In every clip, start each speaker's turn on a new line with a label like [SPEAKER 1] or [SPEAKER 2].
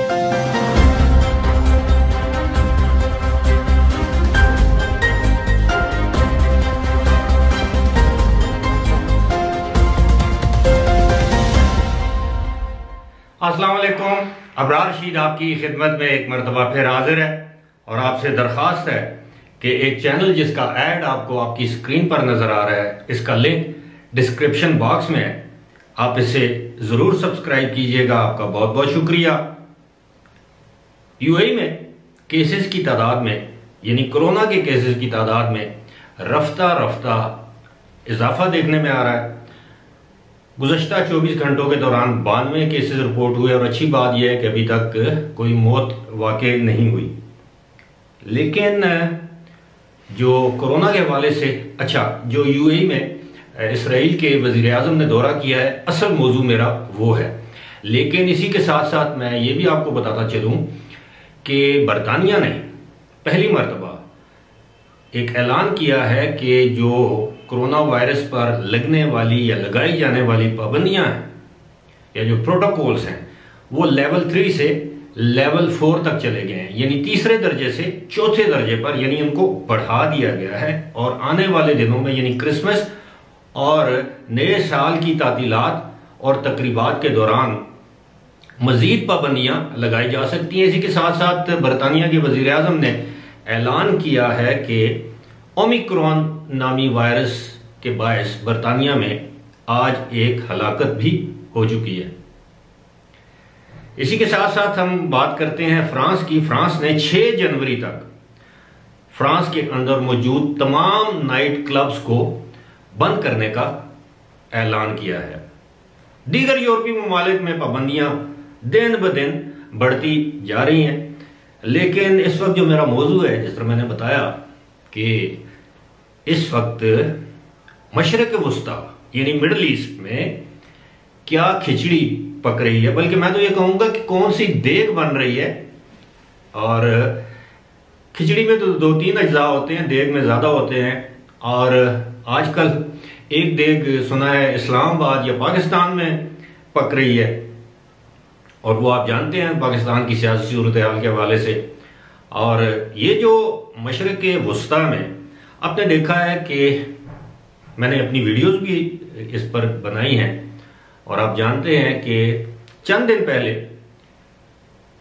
[SPEAKER 1] अस्सलाम वालेकुम। अबरार रशीद आपकी खिदमत में एक मरतबा फिर हाजिर है और आपसे दरख्वास्त है कि एक चैनल जिसका ऐड आपको आपकी स्क्रीन पर नजर आ रहा है, इसका लिंक डिस्क्रिप्शन बॉक्स में है, आप इसे जरूर सब्सक्राइब कीजिएगा। आपका बहुत बहुत शुक्रिया। यूएई में केसेस की तादाद में, यानी कोरोना के केसेस की तादाद में रफ्ता रफ्ता इजाफा देखने में आ रहा है। गुज़श्ता 24 घंटों के दौरान 92 केसेस रिपोर्ट हुए और अच्छी बात यह है कि अभी तक कोई मौत वाक़ई नहीं हुई। लेकिन जो कोरोना के हवाले से जो यूएई में इसराइल के वज़ीर आज़म ने दौरा किया है, असल मौजू मेरा वो है। लेकिन इसी के साथ साथ मैं ये भी आपको बताता चलूँ कि बरतानिया ने पहली मरतबा एक ऐलान किया है कि जो कोरोना वायरस पर लगने वाली या लगाई जाने वाली पाबंदियां हैं या जो प्रोटोकॉल्स हैं वो लेवल 3 से लेवल 4 तक चले गए हैं, यानी तीसरे दर्जे से चौथे दर्जे पर, यानी उनको बढ़ा दिया गया है। और आने वाले दिनों में यानी क्रिसमस और नए साल की तातीलात और तकरीबात के दौरान मजीद पाबंदियां लगाई जा सकती हैं। इसी के साथ साथ बरतानिया के वजीर आज़म ने ऐलान किया है कि ओमिक्रॉन नामी वायरस के बायस बरतानिया में आज एक हलाकत भी हो चुकी है। इसी के साथ साथ हम बात करते हैं फ्रांस की। फ्रांस ने 6 जनवरी तक फ्रांस के अंदर मौजूद तमाम नाइट क्लब्स को बंद करने का ऐलान किया है। दीगर यूरोपीय ममालिक में पाबंदियां दिन ब दिन बढ़ती जा रही हैं। लेकिन इस वक्त जो मेरा मौजू है, जिस तरह मैंने बताया कि इस वक्त मशरक़ वुस्ता यानी मिडल ईस्ट में क्या खिचड़ी पक रही है, बल्कि मैं तो ये कहूँगा कि कौन सी देग बन रही है। और खिचड़ी में तो 2-3 अज्जा होते हैं, देग में ज़्यादा होते हैं। और आजकल एक देग सुना है इस्लामाबाद या पाकिस्तान में पक रही है, और वो आप जानते हैं पाकिस्तान की सियासी सूरत हाल के हवाले से। और ये जो मशरक़ वुस्ता में आपने देखा है कि मैंने अपनी वीडियोस भी इस पर बनाई हैं, और आप जानते हैं कि चंद दिन पहले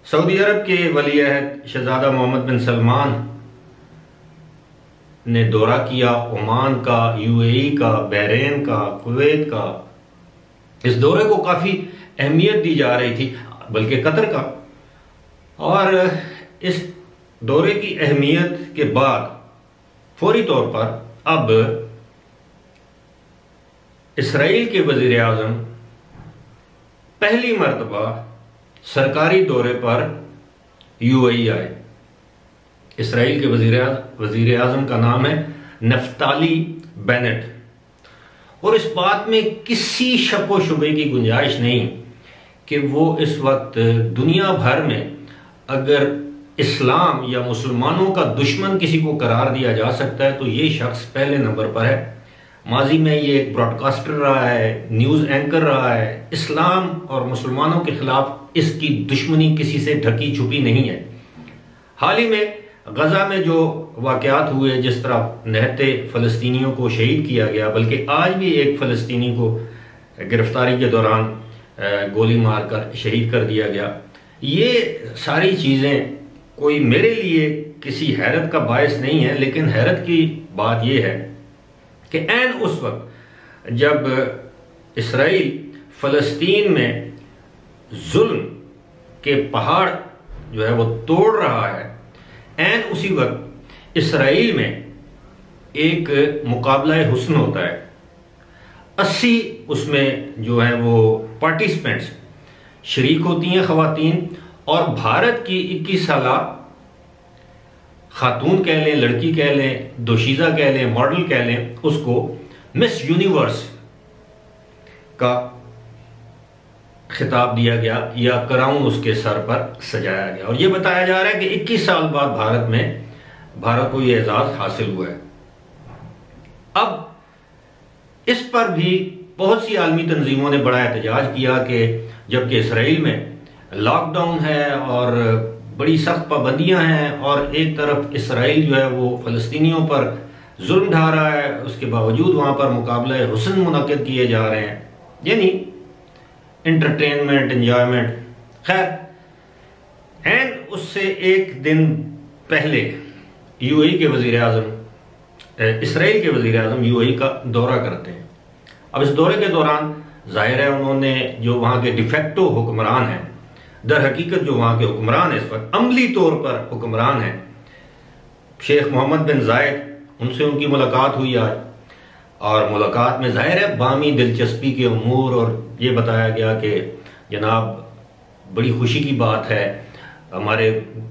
[SPEAKER 1] सऊदी अरब के वली अहद शहजादा मोहम्मद बिन सलमान ने दौरा किया ओमान का, यूएई का, बहरीन का, कुवैत का। इस दौरे को काफ़ी अहमियत दी जा रही थी, बल्कि कतर का। और इस दौरे की अहमियत के बाद फौरी तौर पर अब इसराइल के वजीर आज़म पहली मरतबा सरकारी दौरे पर यूएई आए। इसराइल के वजीर आज़म का नाम है नफ्ताली बेनेट। और इस बात में किसी शक व शुबे की गुंजाइश नहीं कि वो इस वक्त दुनिया भर में अगर इस्लाम या मुसलमानों का दुश्मन किसी को करार दिया जा सकता है तो ये शख्स पहले नंबर पर है। माजी में ये एक ब्रॉडकास्टर रहा है, न्यूज़ एंकर रहा है। इस्लाम और मुसलमानों के खिलाफ इसकी दुश्मनी किसी से ढकी छुपी नहीं है। हाल ही में गजा में जो वाक़यात हुए, जिस तरह नहते फ़लस्तीनियों को शहीद किया गया, बल्कि आज भी एक फ़लस्तीनी को गिरफ्तारी के दौरान गोली मारकर शहीद कर दिया गया। ये सारी चीज़ें कोई मेरे लिए किसी हैरत का बायस नहीं है। लेकिन हैरत की बात यह है कि ऐन उस वक्त जब इसराइल फ़लस्तीन में जुल्म के पहाड़ जो है वो तोड़ रहा है, ऐन उसी वक्त इसराइल में एक मुकाबला हुस्न होता है। 80 उसमें जो है वो पार्टिसिपेंट्स शरीक होती हैं ख़वातीन, और भारत की 21 साल खातून कह लें, लड़की कह लें, दोशीज़ा कह लें, मॉडल कह लें, उसको मिस यूनिवर्स का खिताब दिया गया या क्राउन उसके सर पर सजाया गया। और यह बताया जा रहा है कि 21 साल बाद भारत को यह एजाज़ हासिल हुआ है। अब इस पर भी बहुत सी आलमी तंजीमों ने बड़ा एहतजाज किया कि जबकि इसराइल में लॉकडाउन है और बड़ी सख्त पाबंदियां हैं, और एक तरफ इसराइल जो है वो फ़लस्तीनियों पर जुल्म ढा रहा है, उसके बावजूद वहाँ पर मुकाबले हुस्न मुनक़िद किए जा रहे हैं, यानी इंटरटेनमेंट, इंजॉयमेंट। खैर, एंड उससे एक दिन पहले यूएई के वज़ीर आज़म, इसराइल के वज़ीर आज़म यूएई का दौरा करते हैं। अब इस दौरे के दौरान जाहिर है उन्होंने जो वहाँ के डिफेक्टो हुक्मरान हैं, दर हकीकत जो वहाँ के हुक्मरान है, इस वक्त अमली तौर पर हुक्मरान हैं, शेख मोहम्मद बिन जायद, उनसे उनकी मुलाकात हुई आज, और मुलाकात में जाहिर है बामी दिलचस्पी के उमूर, और ये बताया गया कि जनाब बड़ी खुशी की बात है, हमारे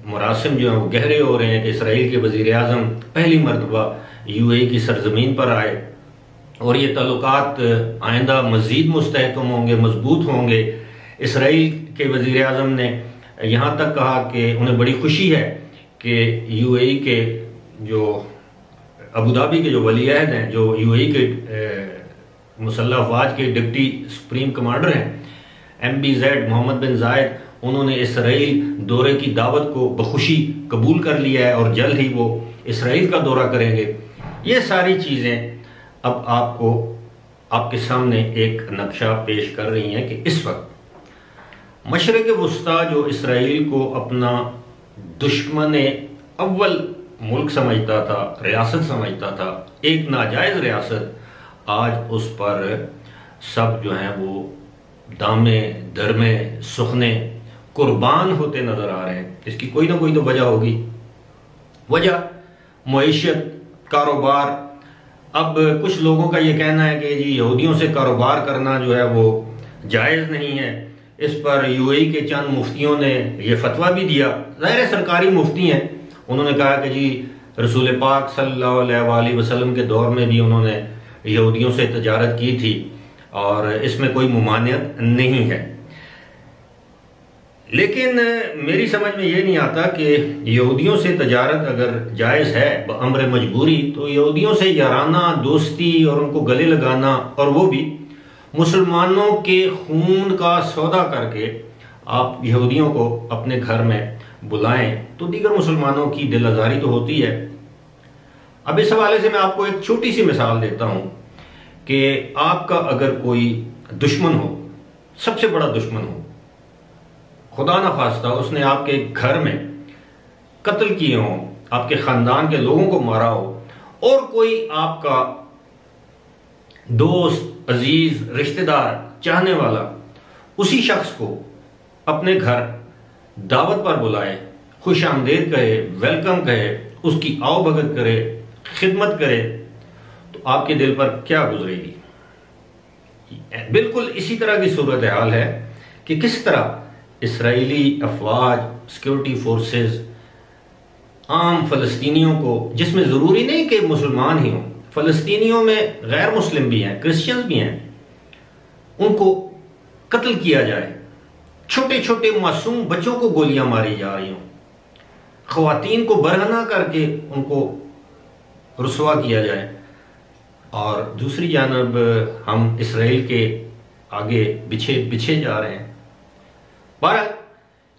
[SPEAKER 1] मुरासिम जो हैं वो गहरे हो रहे हैं कि इसराइल के वज़ीर आज़म पहली मरतबा यूएई की सरजमीन पर आए, और ये ताल्लुकात आइंदा मज़ीद मुस्तहकम होंगे, मजबूत होंगे। इसराइल के वज़ीर आज़म ने यहाँ तक कहा कि उन्हें बड़ी खुशी है कि यूएई के जो अबू धाबी के जो वली अहद हैं, जो यूएई के मुसल्लह अफवाज के डिप्टी सुप्रीम कमांडर हैं, MBZ मोहम्मद बिन जायद, उन्होंने इसराइल दौरे की दावत को बखुशी कबूल कर लिया है और जल्द ही वो इसराइल का दौरा करेंगे। ये सारी चीज़ें अब आपको आपके सामने एक नक्शा पेश कर रही हैं कि इस वक्त मशरिक़ वुस्ता जो इसराइल को अपना दुश्मन अव्वल मुल्क समझता था, रियासत समझता था, एक नाजायज़ रियासत, आज उस पर सब जो हैं वो दामे दरमे सुखने कुर्बान होते नज़र आ रहे हैं। इसकी कोई ना कोई तो वजह होगी। वजह मईशत, कारोबार। अब कुछ लोगों का ये कहना है कि जी यहूदियों से कारोबार करना जो है वो जायज़ नहीं है। इस पर यूएई के चंद मुफ्तियों ने ये फतवा भी दिया, ज़ाहिर सरकारी मुफ्ती हैं। उन्होंने कहा कि जी रसूल पाक सल्लल्लाहु अलैहि वसल्लम के दौर में भी उन्होंने यहूदियों से तजारत की थी और इसमें कोई मुमानियत नहीं है। लेकिन मेरी समझ में ये नहीं आता कि यहूदियों से तजारत अगर जायज़ है बअम्र मजबूरी, तो यहूदियों से याराना दोस्ती और उनको गले लगाना, और वो भी मुसलमानों के खून का सौदा करके आप यहूदियों को अपने घर में बुलाएं, तो दीगर मुसलमानों की दिल आज़ारी तो होती है। अब इस हवाले से मैं आपको एक छोटी सी मिसाल देता हूं कि आपका अगर कोई दुश्मन हो, सबसे बड़ा दुश्मन हो, खुदा न खास्ता उसने आपके घर में कत्ल किए हों, आपके खानदान के लोगों को मारा हो, और कोई आपका दोस्त, अजीज, रिश्तेदार, चाहने वाला उसी शख्स को अपने घर दावत पर बुलाए, खुश आमदेद कहे, वेलकम कहे, उसकी आओ भगत करे, खिदमत करे, तो आपके दिल पर क्या गुजरेगी? बिल्कुल इसी तरह की सूरत हाल है कि किस तरह इसराइली अफवाज, सिक्योरिटी फोर्सेस आम फ़लस्तीनियों को, जिसमें ज़रूरी नहीं कि मुसलमान ही हों, फ़लस्तीनियों में गैर मुस्लिम भी हैं, क्रिश्चियंस भी हैं, उनको कत्ल किया जाए, छोटे छोटे मासूम बच्चों को गोलियां मारी जा रही हों, ख़वातीन को बरहना करके उनको रुसवा किया जाए, और दूसरी जानब हम इसराइल के आगे बिछे जा रहे हैं। बहरहाल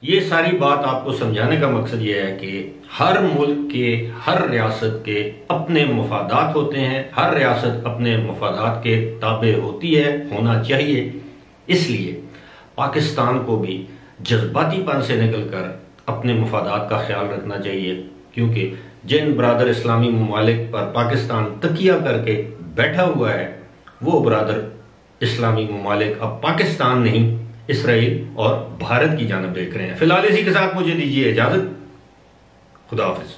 [SPEAKER 1] ये सारी बात आपको समझाने का मकसद ये है कि हर मुल्क के, हर रियासत के अपने मफादात होते हैं, हर रियासत अपने मफादात के ताबे होती है, होना चाहिए। इसलिए पाकिस्तान को भी जज्बातीपन से निकलकर अपने मफादात का ख्याल रखना चाहिए, क्योंकि जिन बरादर इस्लामी ममालिक पर पाकिस्तान तकिया करके बैठा हुआ है, वो बरादर इस्लामी ममालिक अब पाकिस्तान नहीं, इसराइल और भारत की जानब देख रहे हैं। फिलहाल इसी के साथ मुझे दीजिए इजाजत। खुदा हाफिज।